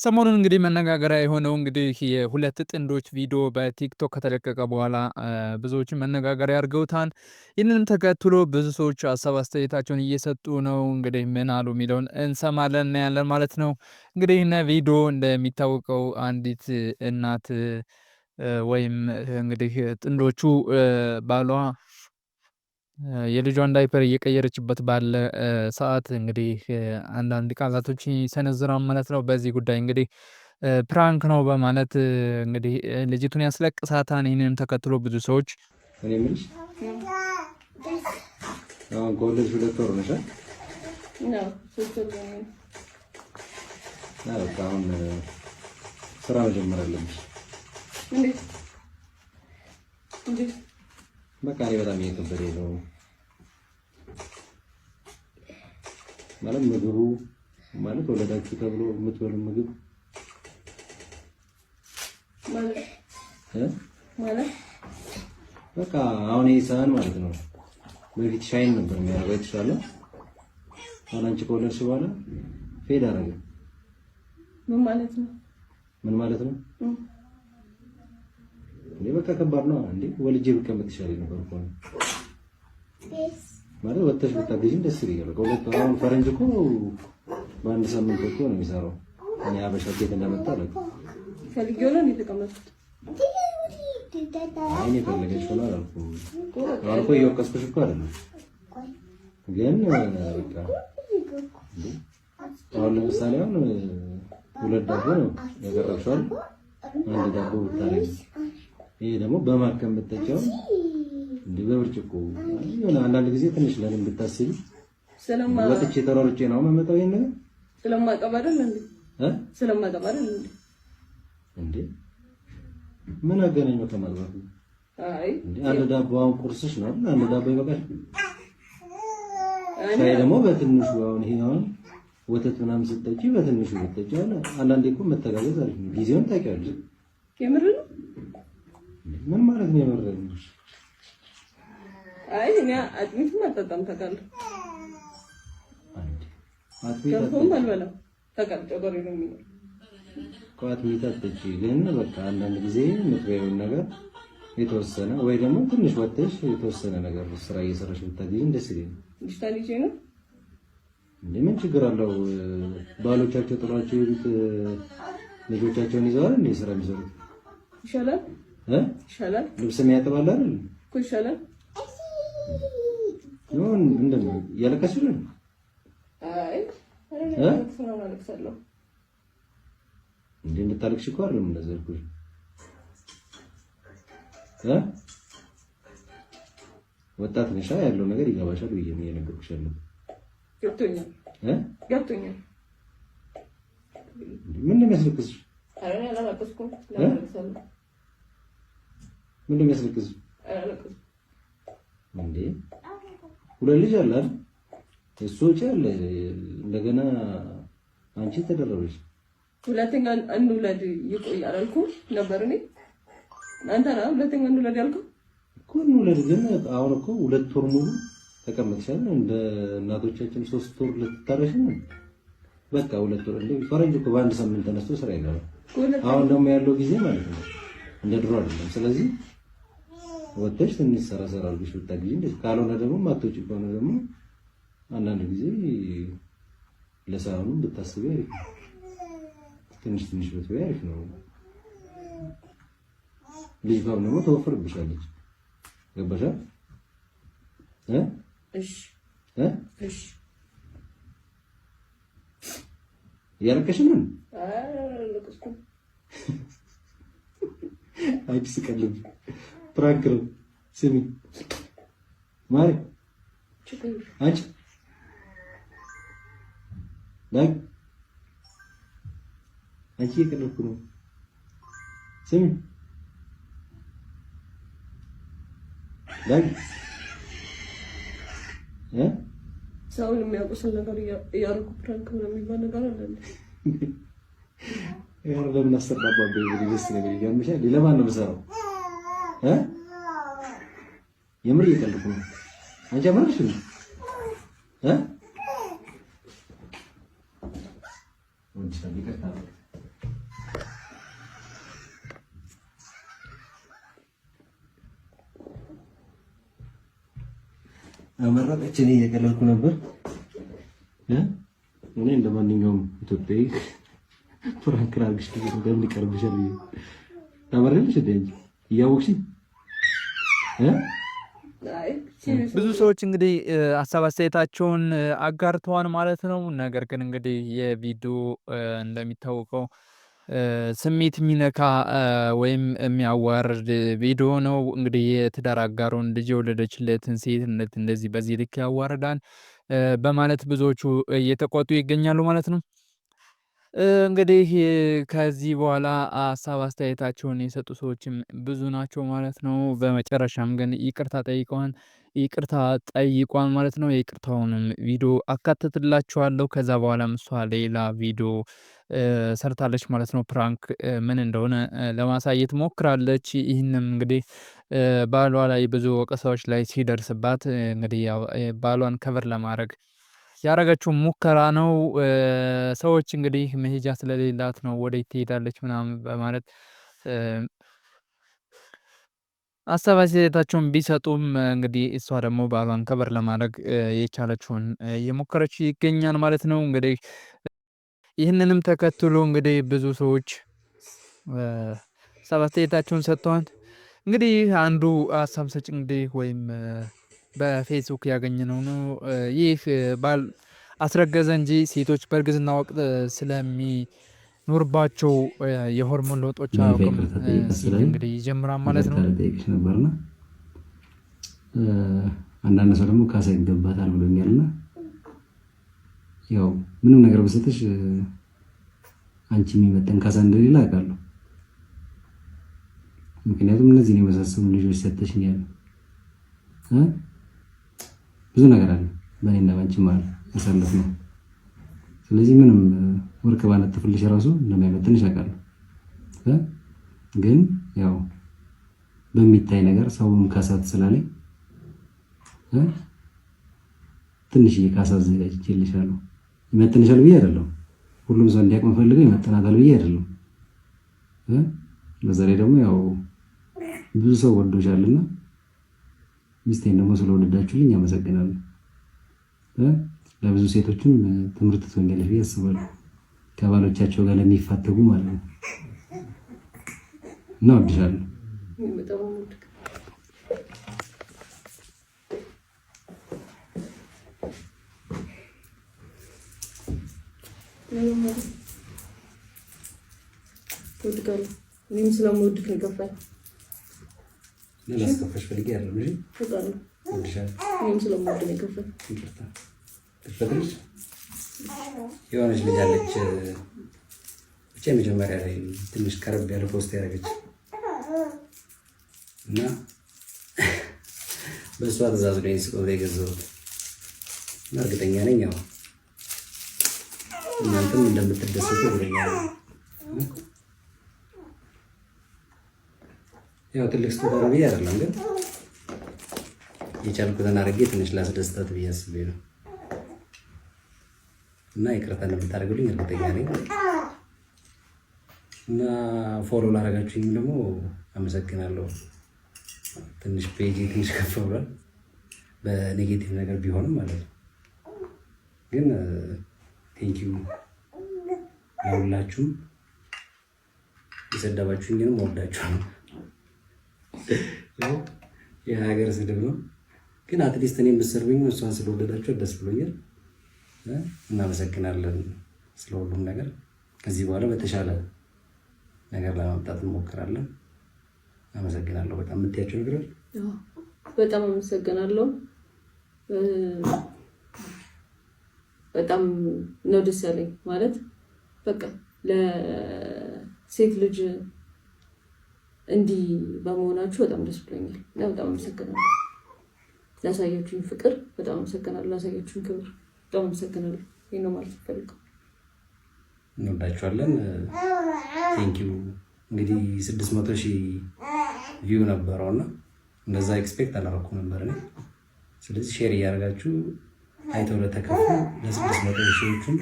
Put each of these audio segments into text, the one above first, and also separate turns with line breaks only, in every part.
ሰሞኑን እንግዲህ መነጋገሪያ የሆነው እንግዲህ የሁለት ጥንዶች ቪዲዮ በቲክቶክ ከተለቀቀ በኋላ ብዙዎችን መነጋገሪያ አድርገውታል። ይህንንም ተከትሎ ብዙ ሰዎች ሀሳብ አስተያየታቸውን እየሰጡ ነው። እንግዲህ ምን አሉ የሚለውን እንሰማለን እናያለን ማለት ነው። እንግዲህ ይህን ቪዲዮ እንደሚታወቀው አንዲት እናት ወይም እንግዲህ ጥንዶቹ ባሏ የልጇን ዳይፐር እየቀየረችበት ባለ ሰዓት እንግዲህ አንዳንድ ቃላቶች ይሰነዝራል ማለት ነው። በዚህ ጉዳይ እንግዲህ ፕራንክ ነው በማለት እንግዲህ ልጅቱን ያስለቅሳታል። ይህንንም ተከትሎ ብዙ ሰዎች
እኔ የምልሽ አሁን ከወለድሽ 2 ወር ነሽ? አሁን ስራ መጀመር አለብሽ። በቃ እኔ በጣም እየከበደኝ ነው ማለት ምግቡ ማለት ወለዳችሁ ተብሎ የምትበሉ ምግብ ማለት በቃ አሁን ይሄ ሰሃን ማለት ነው በፊት ሻይን ነበር የሚያደርገው የተሻለ። አሁን አንቺ ከወለድሽ በኋላ ፌድ አደረገ። ምን ማለት ነው? እኔ በቃ ከባድ ነው እንዴ። ወልጄ ብቀመጥ ይሻለኝ ነበር እኮ ማለት ወጥተሽ ብታገዢኝ ደስ ይለኛል። ከሁለት አሁን ፈረንጅ እኮ በአንድ ሳምንት እኮ ነው የሚሰራው። እኔ አበሻ ቤት እንደመጣ አለ ፈልጌው ነው የተቀመጥኩት። አይኔ ፈለገሽ ሆነ አልኩ እየወቀስኩሽ እኮ አይደለም ግን በቃ አሁን ለምሳሌ አሁን 2 ዳቦ ነው ያቀረብሽው፣ 1 ዳቦ ብታረጊ ይሄ ደግሞ በማከም ብትጨው እንዴ በብርጭቆ የሆነ አንዳንድ ጊዜ ትንሽ ለምን ብታስቢ ወጥቼ ተሯርጬ ነው የምመጣው። ይሄን ነገር ስለማቀባደል እንዴ ምን አገናኘው ከማልባት? አይ እንዴ አንድ ዳቦ አሁን ቁርስሽ ነው አይደል? አንድ ዳቦ ይበቃል። ሻይ ደግሞ በትንሹ አሁን ይሄ አሁን ወተት ምናምን ስትጠጪ በትንሹ ብትጠጪ አለ። አንዳንዴ እኮ መተጋገዝ አሪፍ ነው። ጊዜውን ታውቂያለሽ። የምር ነው ምን ማለት ነው የምር ነው? አይ እኔ አጥሚት ማጣጣም ታውቃለህ። አጥሚት አልበላም ታውቃለህ። ጨጓራዬ ነው የሚለው አጥሚት አትጠጪ። ግን በቃ አንዳንድ ጊዜ የምትበይውን ነገር የተወሰነ ወይ ደግሞ ትንሽ ወጥተሽ የተወሰነ ነገር ስራ እየሰራሽ ብታገኝ ደስ ይለኛል። ልጅ ነው ምን ችግር አለው? ባሎቻቸው ጥሯቸው የቤት ልጆቻቸውን ይዘዋል እንዴ ስራ የሚሰሩት ይሻላል ይሻላል። ልብስ የሚያጥባል አይደል እኮ ይሻላል። ምን እንደምን ያለቀስሽ ነው? አይ ነው አለቅሳለሁ እንዴ እንድታለቅሽ እኮ አይደለም እንደዛ ያልኩሽ ወጣት ነሽ ያለው ነገር ይገባሻል ብዬ ነው የነገርኩሽ ያለው። ገብቶኛል ምን እንደሚያስለቅስሽ? ኧረ እኔ አላለቀስኩም። ምን እንደሚያስለቅስሽ? እንዴ 2 ልጅ አለ አይደል? እሱ ወጪ አለ እንደገና አንቺ ተደረበሽ። ሁለተኛ እንውለድ ይቆያል አልኩህ ነበር እኔ አንተ ነው ሁለተኛ እንውለድ ያልኩህ እኮ። እንውለድ ግን አሁን እኮ 2 ወር ሙሉ ተቀምጥሻል። እንደ እናቶቻችን 3 ወር ልትታረሽ ነው። በቃ 2 ወር እንደ ፈረንጅ እኮ በአንድ ሳምንት ተነስቶ ስራ ይገባል። አሁን ደግሞ ያለው ጊዜ ማለት ነው እንደ ድሮ አይደለም። ስለዚህ ወጥተሽ ትንሽ ሰራ አድርገሽ ብታግዢ እንዴ። ካልሆነ ደግሞ ማትወጪ ከሆነ ደግሞ አንዳንድ ጊዜ ለሰላሙ ብታስቢ አሪፍ ነው። ትንሽ ብትበይ አሪፍ ነው። ልጅ ጋር ደግሞ ተወፍርብሻለች። ገባሽ? እሺ ያለቀሽ ምን? አለቀስኩም። አይዲ ስቀልብ ፕራንክ ነው። ስሚ ማሪ አንቺ ላይ አንቺ እየቀለድኩ ነው። ስሚ ላይ ሰውን የሚያውቁስል ነገር እያደረኩ ፕራንክ ነው የሚባል ነገር አለ። ያው ለምን አሰራባበ ይልስ ነገር ይገርምሻል። ለማን ነው የምሰራው? የምር እየቀለድኩ ነው። አንቺ አማርሽ ነው ወንድ ይቀርታ አመረጠች። እኔ እየቀለድኩ ነበር። እኔ እንደማንኛውም ኢትዮጵያዊ ፍራንክ ላድርግሽ እንደምን ይቀርብሻል? ታመረልሽ እንዴ እያወቅሽ
ብዙ ሰዎች እንግዲህ ሀሳብ አስተያየታቸውን አጋርተዋል ማለት ነው። ነገር ግን እንግዲህ የቪዲዮ እንደሚታወቀው ስሜት የሚነካ ወይም የሚያዋርድ ቪዲዮ ነው። እንግዲህ የትዳር አጋሩን ልጅ የወለደችለትን ሴትነት እንደዚህ በዚህ ልክ ያዋርዳል በማለት ብዙዎቹ እየተቆጡ ይገኛሉ ማለት ነው። እንግዲህ ከዚህ በኋላ ሀሳብ አስተያየታቸውን የሰጡ ሰዎችም ብዙ ናቸው ማለት ነው። በመጨረሻም ግን ይቅርታ ጠይቋል ማለት ነው። የይቅርታውንም ቪዲዮ አካትትላችኋለሁ። ከዛ በኋላም እሷ ሌላ ቪዲዮ ሰርታለች ማለት ነው። ፕራንክ ምን እንደሆነ ለማሳየት ሞክራለች። ይህንም እንግዲህ ባሏ ላይ ብዙ ወቀሳዎች ላይ ሲደርስባት እንግዲህ ባሏን ከቨር ለማድረግ ያደረገችው ሙከራ ነው። ሰዎች እንግዲህ መሄጃ ስለሌላት ነው ወዴት ትሄዳለች ምናምን በማለት ሀሳብ አስተያየታቸውን ቢሰጡም እንግዲህ እሷ ደግሞ ባሏን ከቨር ለማድረግ የቻለችውን እየሞከረች ይገኛል ማለት ነው። እንግዲህ ይህንንም ተከትሎ እንግዲህ ብዙ ሰዎች ሀሳብ አስተያየታቸውን ሰጥተዋል። እንግዲህ አንዱ ሀሳብ ሰጭ እንግዲህ ወይም በፌስቡክ ያገኘነው ነው። ይህ ባል አስረገዘ እንጂ ሴቶች በእርግዝና ወቅት ስለሚኖርባቸው የሆርሞን ለውጦች አያውቅም ሲል እንግዲህ ይጀምራል ማለት ነው።
ነበርና አንዳንድ ሰው ደግሞ ካሳ ይገባታል ብሎኛልና ያው ምንም ነገር በሰጠሽ አንቺ የሚመጠን ካሳ እንደሌለ አውቃለሁ። ምክንያቱም እነዚህን የመሳሰሉ ልጆች ሰጠሽኛል። ብዙ ነገር አለ በእኔና ባንቺ ማለት ያሳለፍነው። ስለዚህ ምንም ወርቅ ባነጥፍልሽ ራሱ እንደማይመጥንሽ አውቃለሁ። ግን ያው በሚታይ ነገር ሰውም ካሳት ስላለኝ ትንሽዬ ካሳ አዘጋጅቼልሻለሁ። ይመጥንሻል ብዬ አይደለም፣ ሁሉም ሰው እንዲያውቅ የምፈልገው ይመጥናታል ብዬ አይደለም። በዛ ላይ ደግሞ ያው ብዙ ሰው ወዶሻልና ሚስቴን ደግሞ ስለወደዳችሁልኝ አመሰግናለሁ። ለብዙ ሴቶችም ትምህርት ትሆኛለሽ ብዬ አስባለሁ፣ ከባሎቻቸው ጋር ለሚፋተጉ ማለት ነው። እና ወድሻለሁ።
እኔም ስለምወድህ ነው የገባኝ።
ላስከፋሽ ፈልጌ አይደለም።
እኔም ስለምወድህ ነው የገባኝ።
የሆነች ልጅ አለች ብቻ መጀመሪያ ላይ ትንሽ ቀረብ ያለ ፖስት ያደረገች እና በእሷ ትእዛዝ ነው ስጦታ የገዛሁት እና እርግጠኛ ነኝ ያው እናንተም እንደምትደሰቱ እርግጠኛ ነኝ። ያው ትልቅ ስጦታ ነው ብዬ አይደለም፣ ግን የቻልኩትን አድርጌ ትንሽ ላስደስታት ብዬ አስቤ ነው እና ይቅርታ እንደምታደርጉልኝ እርግጠኛ ነኝ። እና ፎሎ ላደረጋችሁኝም ደግሞ አመሰግናለሁ። ትንሽ ፔጅ ትንሽ ከፍ ብሏል በኔጌቲቭ ነገር ቢሆንም ማለት ነው፣ ግን ቴንኪዩ ለሁላችሁም። የሰደባችሁኝንም ወዳችኋለሁ። የሀገር ስድብ ነው፣ ግን አትሊስት እኔም ብትሰርቡኝ እሷን ስለወደዳችሁ ደስ ብሎኛል። እናመሰግናለን ስለ ሁሉም ነገር። ከዚህ በኋላ በተሻለ ነገር ለማምጣት እንሞክራለን። አመሰግናለሁ። በጣም የምትያቸው ነገር አለ?
በጣም አመሰግናለሁ። በጣም ነው ደስ ያለኝ ማለት በቃ ለሴት ልጅ እንዲህ በመሆናችሁ በጣም ደስ ብሎኛል። በጣም አመሰግናለሁ። ላሳያችሁኝ ፍቅር በጣም አመሰግናለሁ። ላሳያችሁኝ ክብር በጣም አመሰግናለሁ። ይሄ ነው ማለት ፈልገው።
እንወዳችኋለን። ቴንኪዩ። እንግዲህ 600,000 ቪው ነበረውና እንደዛ ኤክስፔክት አላደረኩም ነበር እኔ። ስለዚህ ሼር እያደረጋችሁ አይተው ለተከፉ ለ600,000ዎቹም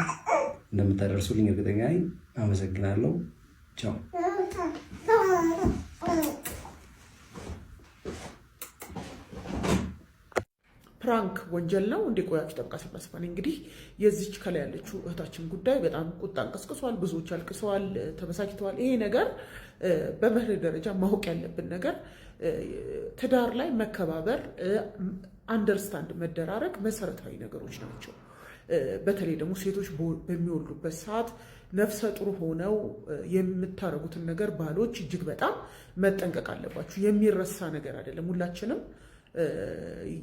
እንደምታደርሱልኝ እርግጠኛ ነኝ። አመሰግናለሁ። ቻው።
ፕራንክ ወንጀል ነው እንዴ? ቆያችሁ ጠብቃ ሲባስባል እንግዲህ የዚች ከላይ ያለችው እህታችን ጉዳይ በጣም ቁጣን ቀስቅሷል። ብዙዎች አልቅሰዋል፣ ተበሳጭተዋል። ይሄ ነገር በመርህ ደረጃ ማወቅ ያለብን ነገር ትዳር ላይ መከባበር፣ አንደርስታንድ መደራረግ መሰረታዊ ነገሮች ናቸው። በተለይ ደግሞ ሴቶች በሚወልዱበት ሰዓት ነፍሰ ጡር ሆነው የምታረጉትን ነገር ባሎች እጅግ በጣም መጠንቀቅ አለባችሁ። የሚረሳ ነገር አይደለም። ሁላችንም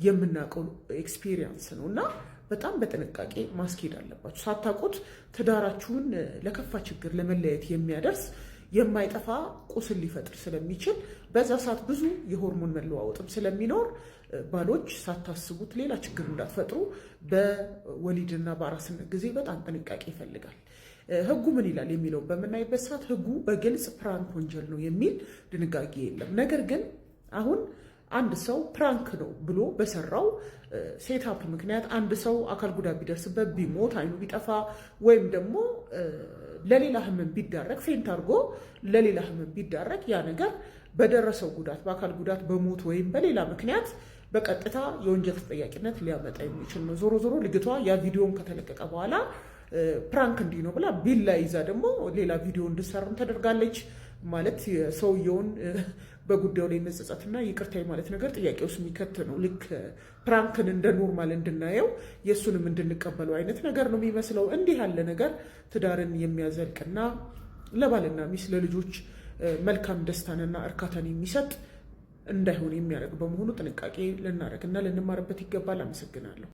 የምናውቀው ኤክስፒሪየንስ ነው እና በጣም በጥንቃቄ ማስኬድ አለባችሁ። ሳታውቁት ትዳራችሁን ለከፋ ችግር ለመለየት የሚያደርስ የማይጠፋ ቁስል ሊፈጥር ስለሚችል በዛ ሰዓት ብዙ የሆርሞን መለዋወጥም ስለሚኖር ባሎች ሳታስቡት ሌላ ችግር እንዳትፈጥሩ በወሊድና በአራስነት ጊዜ በጣም ጥንቃቄ ይፈልጋል። ሕጉ ምን ይላል የሚለው በምናይበት ሰዓት ሕጉ በግልጽ ፕራንክ ወንጀል ነው የሚል ድንጋጌ የለም። ነገር ግን አሁን አንድ ሰው ፕራንክ ነው ብሎ በሰራው ሴታፕ ምክንያት አንድ ሰው አካል ጉዳት ቢደርስበት፣ ቢሞት፣ አይኑ ቢጠፋ ወይም ደግሞ ለሌላ ህመም ቢዳረግ፣ ፌንት አድርጎ ለሌላ ህመም ቢዳረግ ያ ነገር በደረሰው ጉዳት በአካል ጉዳት በሞት ወይም በሌላ ምክንያት በቀጥታ የወንጀል ተጠያቂነት ሊያመጣ የሚችል ነው። ዞሮ ዞሮ ልጅቷ ያ ቪዲዮን ከተለቀቀ በኋላ ፕራንክ እንዲህ ነው ብላ ቢላ ይዛ ደግሞ ሌላ ቪዲዮ እንድሰራም ተደርጋለች። ማለት የሰውየውን በጉዳዩ ላይ መጸጸትና ይቅርታ ማለት ነገር ጥያቄ ውስጥ የሚከት ነው። ልክ ፕራንክን እንደ ኖርማል እንድናየው የእሱንም እንድንቀበለው አይነት ነገር ነው የሚመስለው። እንዲህ ያለ ነገር ትዳርን የሚያዘልቅና ለባልና ሚስት ለልጆች መልካም ደስታንና እርካታን የሚሰጥ እንዳይሆን የሚያደርግ በመሆኑ ጥንቃቄ ልናደርግና ልንማርበት ይገባል። አመሰግናለሁ።